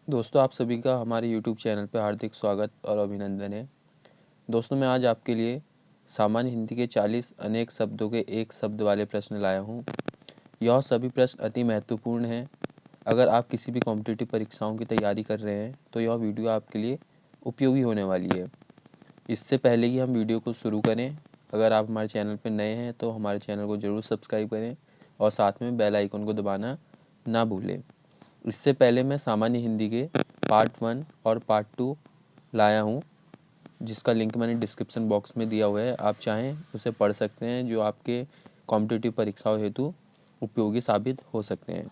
दोस्तों, आप सभी का हमारे YouTube चैनल पर हार्दिक स्वागत और अभिनंदन है। दोस्तों, मैं आज आपके लिए सामान्य हिंदी के 40 अनेक शब्दों के एक शब्द वाले प्रश्न लाया हूँ। यह सभी प्रश्न अति महत्वपूर्ण हैं। अगर आप किसी भी कॉम्पिटिटिव परीक्षाओं की तैयारी कर रहे हैं तो यह वीडियो आपके लिए उपयोगी होने वाली है। इससे पहले कि हम वीडियो को शुरू करें, अगर आप हमारे चैनल पर नए हैं तो हमारे चैनल को ज़रूर सब्सक्राइब करें और साथ में बेल आइकन को दबाना ना भूलें। इससे पहले मैं सामान्य हिंदी के पार्ट 1 और पार्ट 2 लाया हूँ, जिसका लिंक मैंने डिस्क्रिप्शन बॉक्स में दिया हुआ है। आप चाहें उसे पढ़ सकते हैं, जो आपके कॉम्पिटिटिव परीक्षाओं हेतु उपयोगी साबित हो सकते हैं।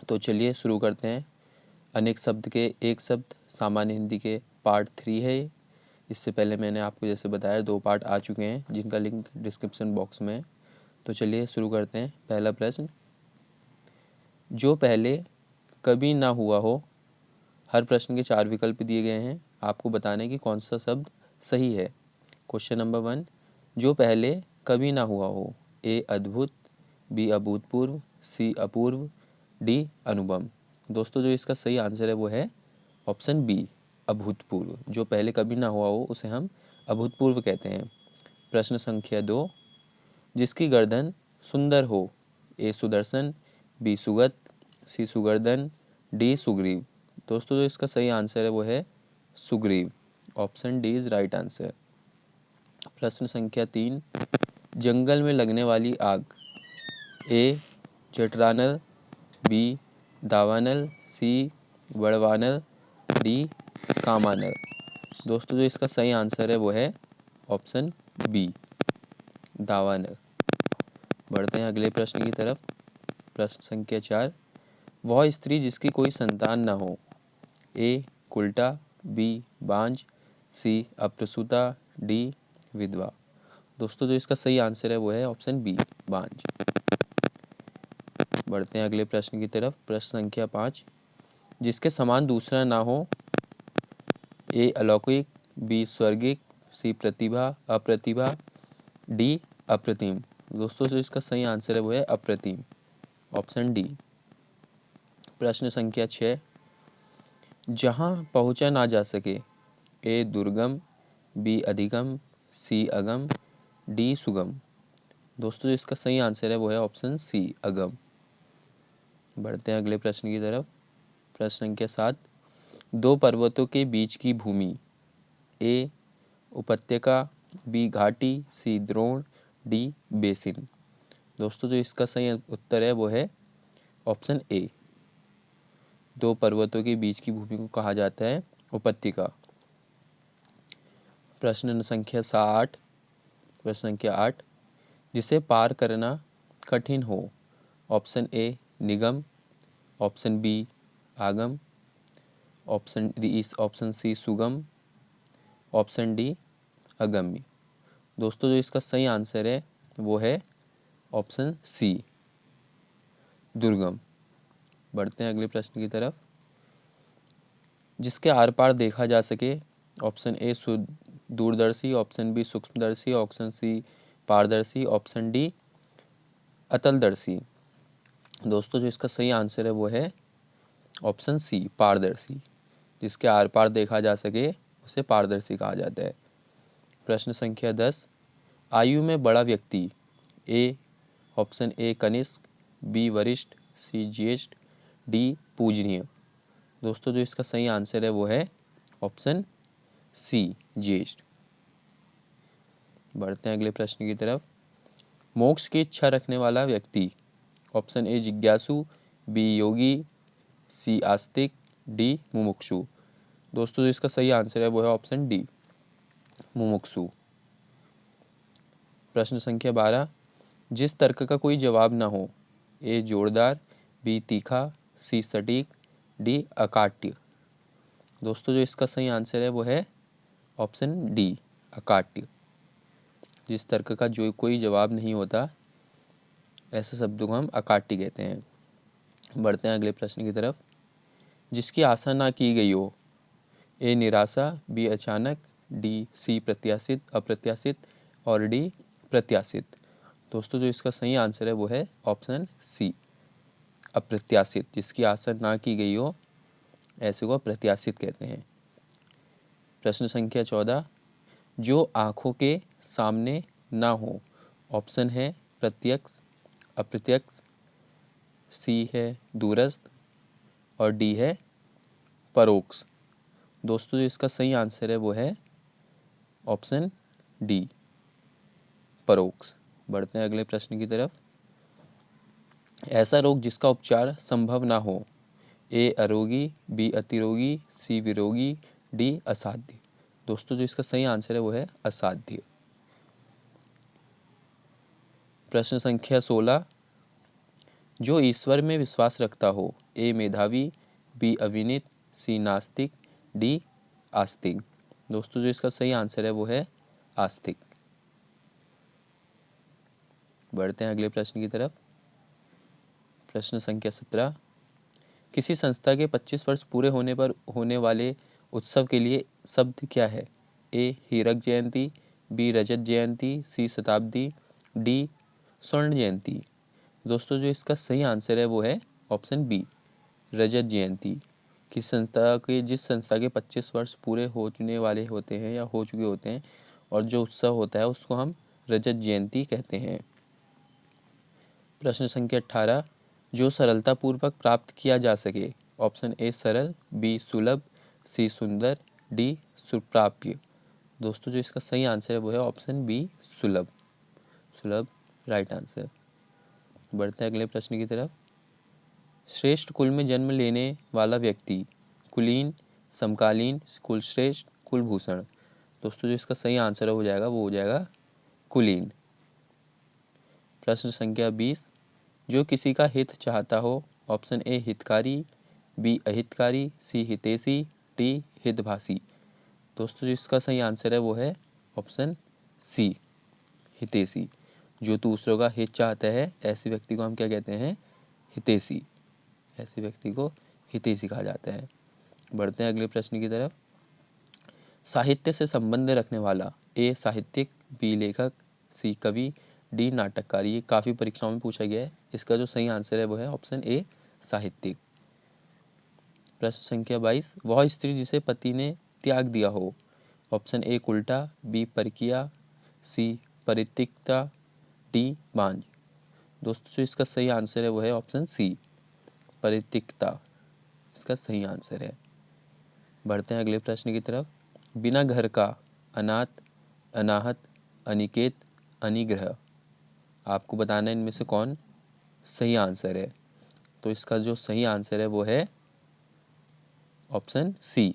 तो चलिए शुरू करते हैं। अनेक शब्द के एक शब्द सामान्य हिंदी के पार्ट 3 है। इससे पहले मैंने आपको जैसे बताया 2 पार्ट आ चुके हैं, जिनका लिंक डिस्क्रिप्शन बॉक्स में है। तो चलिए शुरू करते हैं। पहला प्रश्न, जो पहले कभी ना हुआ हो। हर प्रश्न के 4 विकल्प दिए गए हैं, आपको बताने कि कौन सा शब्द सही है। क्वेश्चन नंबर 1, जो पहले कभी ना हुआ हो। ए अद्भुत, बी अभूतपूर्व, सी अपूर्व, डी अनुपम। दोस्तों, जो इसका सही आंसर है वो है ऑप्शन बी, अभूतपूर्व। जो पहले कभी ना हुआ हो उसे हम अभूतपूर्व कहते हैं। प्रश्न संख्या 2, जिसकी गर्दन सुंदर हो। ए सुदर्शन, बी सुगत, सी सुगर्दन, डी सुग्रीव। दोस्तों, जो इसका सही आंसर है वो है सुग्रीव। Option D is right answer. प्रश्न संख्या 3, जंगल में लगने वाली आग। ए जठरानल, बी दावानल, सी बड़वानल, डी कामानल। दोस्तों, जो इसका सही आंसर है वो है ऑप्शन बी, दावानल। बढ़ते हैं अगले प्रश्न की तरफ। प्रश्न संख्या 4, वह स्त्री जिसकी कोई संतान न हो। ए कुल्टा, बी बांझ, सी अप्रसूता, डी विधवा। दोस्तों, जो इसका सही आंसर है वो है ऑप्शन बी, बांझ। बढ़ते हैं अगले प्रश्न की तरफ। प्रश्न संख्या 5, जिसके समान दूसरा ना हो। ए अलौकिक, बी स्वर्गिक, सी प्रतिभा अप्रतिभा, डी अप्रतिम। दोस्तों, जो इसका सही आंसर है वो है अप्रतिम। Option D. प्रश्न संख्या 6, जहाँ पहुँचा ना जा सके। ए दुर्गम, बी अधिगम, सी अगम, डी सुगम। दोस्तों, जो इसका सही आंसर है वो है ऑप्शन सी, अगम। बढ़ते हैं अगले प्रश्न की तरफ। प्रश्न संख्या 7, दो पर्वतों के बीच की भूमि। ए उपत्यका, बी घाटी, सी द्रोण, डी बेसिन। दोस्तों, जो इसका सही उत्तर है वो है ऑप्शन ए, दो पर्वतों के बीच की भूमि को कहा जाता है उपत्यका। प्रश्न संख्या 8, प्रश्न संख्या 8, जिसे पार करना कठिन हो। ऑप्शन ए निगम, ऑप्शन बी आगम, ऑप्शन सी सुगम, ऑप्शन डी अगम्य। दोस्तों, जो इसका सही आंसर है वो है ऑप्शन सी, दुर्गम। बढ़ते हैं अगले प्रश्न की तरफ। जिसके आर पार देखा जा सके। ऑप्शन ए दूरदर्शी, ऑप्शन बी सूक्ष्मदर्शी, ऑप्शन सी पारदर्शी, ऑप्शन डी अतलदर्शी। दोस्तों, जो इसका सही आंसर है वो है ऑप्शन सी, पारदर्शी। जिसके आर पार देखा जा सके उसे पारदर्शी कहा जाता है। प्रश्न संख्या 10, आयु में बड़ा व्यक्ति। ए ऑप्शन ए कनिष्क, बी वरिष्ठ, सी ज्येष्ठ, डी पूजनीय। दोस्तों, जो इसका सही आंसर है वो है ऑप्शन सी, ज्येष्ठ। बढ़ते हैं अगले प्रश्न की तरफ। मोक्ष की इच्छा रखने वाला व्यक्ति। ऑप्शन ए जिज्ञासु, बी योगी, सी आस्तिक, डी मुमुक्षु। दोस्तों, जो इसका सही आंसर है वो है ऑप्शन डी, मुमुक्षु। प्रश्न संख्या 12, जिस तर्क का कोई जवाब ना हो। ए जोरदार, बी तीखा, सी सटीक, डी अकाट्य। दोस्तों, जो इसका सही आंसर है वो है ऑप्शन डी, अकाट्य। जिस तर्क का जो कोई जवाब नहीं होता, ऐसे शब्दों को हम अकाट्य कहते हैं। बढ़ते हैं अगले प्रश्न की तरफ। जिसकी आशा ना की गई हो। ए निराशा, बी अचानक, डी सी प्रत्याशित अप्रत्याशित और डी प्रत्याशित। दोस्तों, जो इसका सही आंसर है वो है ऑप्शन सी, अप्रत्याशित। जिसकी आशा ना की गई हो ऐसे को अप्रत्याशित कहते हैं। प्रश्न संख्या 14, जो आँखों के सामने ना हो। ऑप्शन है प्रत्यक्ष, अप्रत्यक्ष, सी है दूरस्थ और डी है परोक्ष। दोस्तों जो इसका सही आंसर है वो है ऑप्शन डी, परोक्ष। बढ़ते हैं अगले प्रश्न की तरफ। ऐसा रोग जिसका उपचार संभव ना हो। ए अरोगी, बी अतिरोगी, सी विरोगी, डी असाध्य। दोस्तों जो इसका सही आंसर है वो है असाध्य। प्रश्न संख्या 16, जो ईश्वर में विश्वास रखता हो। ए मेधावी, बी अविनीत, सी नास्तिक, डी आस्तिक। दोस्तों जो इसका सही आंसर है वो है आस्तिक। बढ़ते हैं अगले प्रश्न की तरफ। प्रश्न संख्या 17, किसी संस्था के 25 वर्ष पूरे होने पर होने वाले उत्सव के लिए शब्द क्या है। ए हीरक जयंती, बी रजत जयंती, सी शताब्दी, डी स्वर्ण जयंती। दोस्तों जो इसका सही आंसर है वो है ऑप्शन बी, रजत जयंती। जिस संस्था के 25 वर्ष पूरे होने वाले होते हैं या हो चुके होते हैं और जो उत्सव होता है उसको हम रजत जयंती कहते हैं। प्रश्न संख्या 18, जो सरलतापूर्वक प्राप्त किया जा सके। ऑप्शन ए सरल, बी सुलभ, सी सुंदर, डी सुप्राप्य। दोस्तों जो इसका सही आंसर है वो है ऑप्शन बी सुलभ। सुलभ राइट आंसर। बढ़ते हैं अगले प्रश्न की तरफ। श्रेष्ठ कुल में जन्म लेने वाला व्यक्ति। कुलीन, समकालीन, कुलश्रेष्ठ, कुलभूषण। दोस्तों जो इसका सही आंसर हो जाएगा वो हो जाएगा कुलीन। प्रश्न संख्या 20, जो किसी का हित चाहता हो। ऑप्शन ए हितकारी, बी अहितकारी, सी हितैषी, डी हितभाषी। दोस्तों जो इसका सही आंसर है वो है ऑप्शन सी, हितैषी। जो दूसरों का हित चाहता है ऐसे व्यक्ति को हम क्या कहते हैं, हितैषी। ऐसे व्यक्ति को हितैषी कहा जाता है। बढ़ते हैं अगले प्रश्न की तरफ। साहित्य से संबंध रखने वाला। ए साहित्यिक, बी लेखक, सी कवि, डी नाटककार। ये काफ़ी परीक्षाओं में पूछा गया है। इसका जो सही आंसर है वो है ऑप्शन ए साहित्यिक। प्रश्न संख्या 22, वह स्त्री जिसे पति ने त्याग दिया हो। ऑप्शन ए उल्टा, बी परकिया, सी परित्यक्ता, डी बांझ। दोस्तों जो इसका सही आंसर है वो है ऑप्शन सी, परित्यक्ता। इसका सही आंसर है। बढ़ते हैं अगले प्रश्न की तरफ। बिना घर का। अनाथ, अनाहत, अनिकेत, अनिग्रह। आपको बताना है इनमें से कौन सही आंसर है। तो इसका जो सही आंसर है वो है ऑप्शन सी,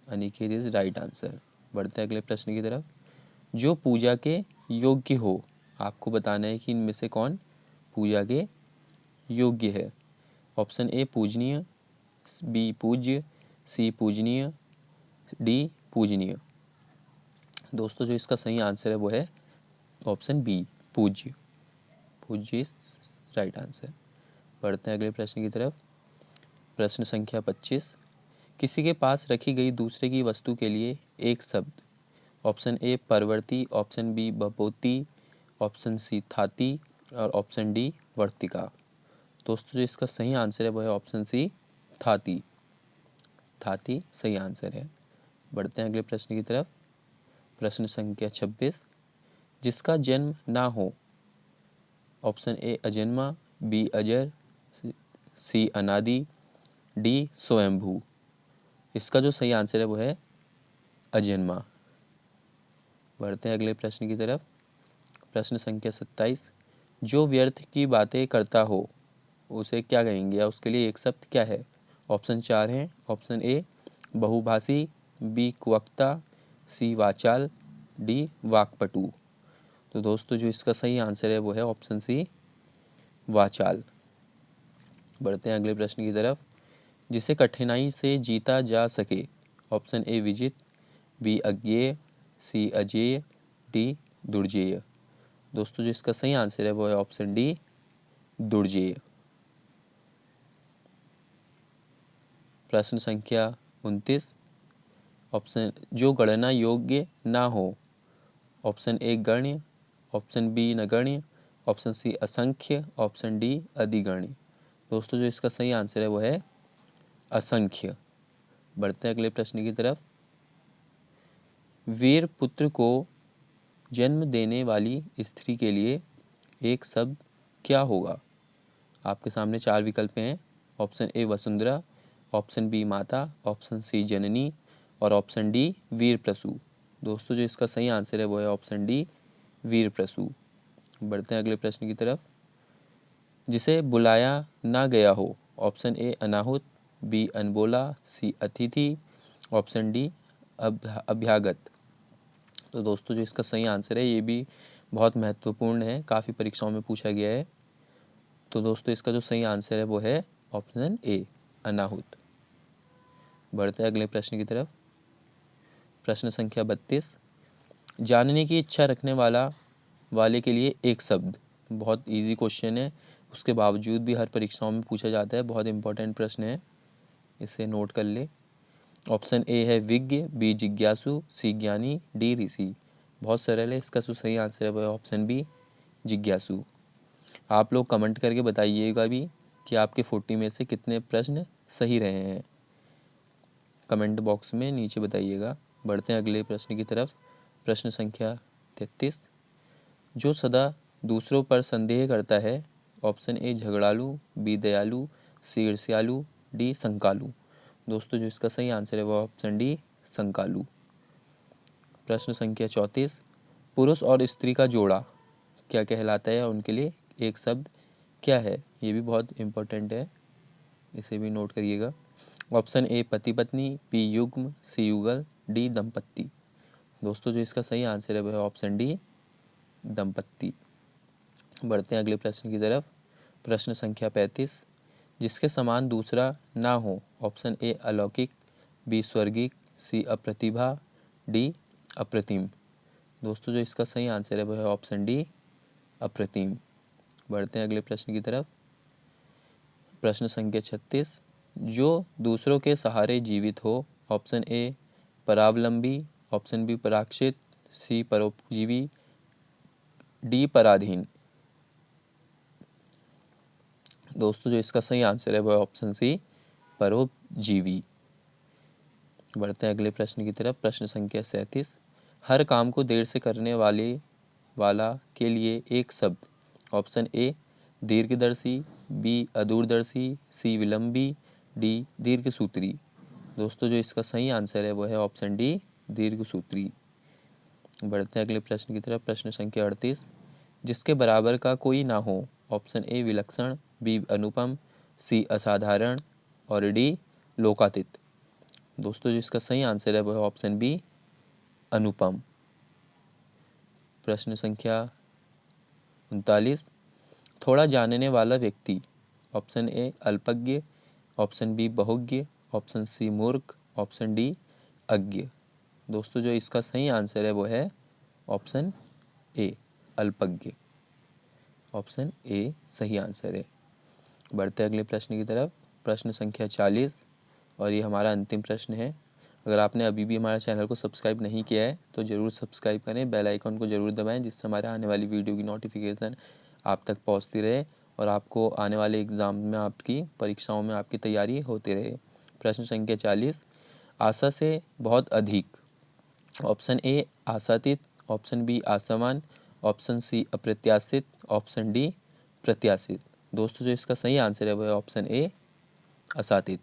अनिकेत इज राइट आंसर। बढ़ते हैं अगले प्रश्न की तरफ। जो पूजा के योग्य हो। आपको बताना है कि इनमें से कौन पूजा के योग्य है। ऑप्शन ए पूजनीय, बी पूज्य, सी पूजनीय, डी पूजनीय। दोस्तों जो इसका सही आंसर है वो है ऑप्शन बी, पूज्य। पूज्य इज राइट आंसर। बढ़ते हैं अगले प्रश्न की तरफ। प्रश्न संख्या 25, किसी के पास रखी गई दूसरे की वस्तु के लिए एक शब्द। ऑप्शन ए परवर्ती, ऑप्शन बी बपोती, ऑप्शन सी थाती और ऑप्शन डी वर्तिका। दोस्तों जो इसका सही आंसर है वो है ऑप्शन सी, थाती। थाती सही आंसर है। बढ़ते हैं अगले प्रश्न की तरफ। प्रश्न संख्या 26, जिसका जन्म ना हो। ऑप्शन ए अजन्मा, बी अजर, सी अनादि, डी स्वयंभू। इसका जो सही आंसर है वो है अजन्मा। बढ़ते हैं अगले प्रश्न की तरफ। प्रश्न संख्या 27, जो व्यर्थ की बातें करता हो उसे क्या कहेंगे या उसके लिए एक शब्द क्या है। ऑप्शन 4 हैं। ऑप्शन ए बहुभाषी, बी कुवक्ता, सी वाचाल, डी वाक्पटु। तो दोस्तों जो इसका सही आंसर है वो है ऑप्शन सी, वाचाल। बढ़ते हैं अगले प्रश्न की तरफ। जिसे कठिनाई से जीता जा सके। ऑप्शन ए विजित, बी अज्ञेय, सी अजेय, डी दुर्जेय। दोस्तों जो इसका सही आंसर है वो है ऑप्शन डी, दुर्जेय। प्रश्न संख्या 29, ऑप्शन जो गणना योग्य ना हो। ऑप्शन ए गण्य, ऑप्शन बी नगण्य, ऑप्शन सी असंख्य, ऑप्शन डी अधिगण्य। दोस्तों जो इसका सही आंसर है वो है असंख्य। बढ़ते हैं अगले प्रश्न की तरफ। वीर पुत्र को जन्म देने वाली स्त्री के लिए एक शब्द क्या होगा? आपके सामने 4 विकल्प हैं। ऑप्शन ए वसुंधरा, ऑप्शन बी माता, ऑप्शन सी जननी और ऑप्शन डी वीर प्रसू। दोस्तों जो इसका सही आंसर है वो है ऑप्शन डी वीर प्रसू। बढ़ते हैं अगले प्रश्न की तरफ। जिसे बुलाया ना गया हो। ऑप्शन ए अनाहुत, बी अनबोला, सी अतिथि, ऑप्शन डी अभ्यागत। तो दोस्तों जो इसका सही आंसर है ये भी बहुत महत्वपूर्ण है, काफ़ी परीक्षाओं में पूछा गया है। तो दोस्तों इसका जो सही आंसर है वो है ऑप्शन ए अनाहुत। बढ़ते हैं अगले प्रश्न की तरफ। प्रश्न संख्या 32। जानने की इच्छा रखने वाले के लिए एक शब्द। बहुत इजी क्वेश्चन है, उसके बावजूद भी हर परीक्षाओं में पूछा जाता है, बहुत इंपॉर्टेंट प्रश्न है, इसे नोट कर ले। ऑप्शन ए है विज्ञ, बी जिज्ञासु, सी ज्ञानी, डी ऋषि। बहुत सरल है, इसका जो सही आंसर है वो है ऑप्शन बी जिज्ञासु। आप लोग कमेंट करके बताइएगा भी कि आपके 40 में से कितने प्रश्न सही रहे हैं, कमेंट बॉक्स में नीचे बताइएगा। बढ़ते हैं अगले प्रश्न की तरफ। प्रश्न संख्या 33। जो सदा दूसरों पर संदेह करता है। ऑप्शन ए झगड़ालू, बी दयालु, सी ईर्ष्यालु, डी संकालू। दोस्तों जो इसका सही आंसर है वो ऑप्शन डी संकालू। प्रश्न संख्या 34। पुरुष और स्त्री का जोड़ा क्या कहलाता है, उनके लिए एक शब्द क्या है? ये भी बहुत इम्पोर्टेंट है, इसे भी नोट करिएगा। ऑप्शन ए पति पत्नी, बी युग्म, सी युगल, डी दंपत्ति। दोस्तों जो इसका सही आंसर है वह है ऑप्शन डी दंपत्ति। बढ़ते हैं अगले प्रश्न की तरफ। प्रश्न संख्या 35। जिसके समान दूसरा ना हो। ऑप्शन ए अलौकिक, बी स्वर्गिक, सी अप्रतिभा, डी अप्रतिम। दोस्तों जो इसका सही आंसर है वह है ऑप्शन डी अप्रतिम। बढ़ते हैं अगले प्रश्न की तरफ। प्रश्न संख्या 36। जो दूसरों के सहारे जीवित हो। ऑप्शन ए परावलंबी, ऑप्शन बी पराश्रित, सी परोपजीवी, डी पराधीन। दोस्तों जो इसका सही आंसर है वह ऑप्शन सी परोपजीवी। बढ़ते हैं अगले प्रश्न की तरफ। प्रश्न संख्या 37। हर काम को देर से करने वाला के लिए एक शब्द। ऑप्शन ए दीर्घदर्शी, बी अदूरदर्शी, सी विलंबी, डी दीर्घसूत्री। दोस्तों जो इसका सही आंसर है वो है ऑप्शन डी दीर्घसूत्री। बढ़ते हैं अगले प्रश्न की तरफ। प्रश्न संख्या 38। जिसके बराबर का कोई ना हो। ऑप्शन ए विलक्षण, बी अनुपम, सी असाधारण और डी लोकातीत। दोस्तों जो इसका सही आंसर है वो है ऑप्शन बी अनुपम। प्रश्न संख्या 39। थोड़ा जानने वाला व्यक्ति। ऑप्शन ए अल्पज्ञ, ऑप्शन बी बहुज्ञ, ऑप्शन सी मूर्ख, ऑप्शन डी अज्ञ। दोस्तों जो इसका सही आंसर है वो है ऑप्शन ए अल्पज्ञ। ऑप्शन ए सही आंसर है। बढ़ते अगले प्रश्न की तरफ। प्रश्न संख्या 40 और ये हमारा अंतिम प्रश्न है। अगर आपने अभी भी हमारे चैनल को सब्सक्राइब नहीं किया है तो ज़रूर सब्सक्राइब करें, बेल आइकन को ज़रूर दबाएं, जिससे हमारे आने वाली वीडियो की नोटिफिकेशन आप तक पहुंचती रहे और आपको आने वाले एग्ज़ाम में, आपकी परीक्षाओं में आपकी तैयारी होती रहे। प्रश्न संख्या 40। आशा से बहुत अधिक। ऑप्शन ए आशातीत, ऑप्शन बी आशावान, ऑप्शन सी अप्रत्याशित, ऑप्शन डी प्रत्याशित। दोस्तों जो इसका सही आंसर है वह है ऑप्शन ए आशातीत।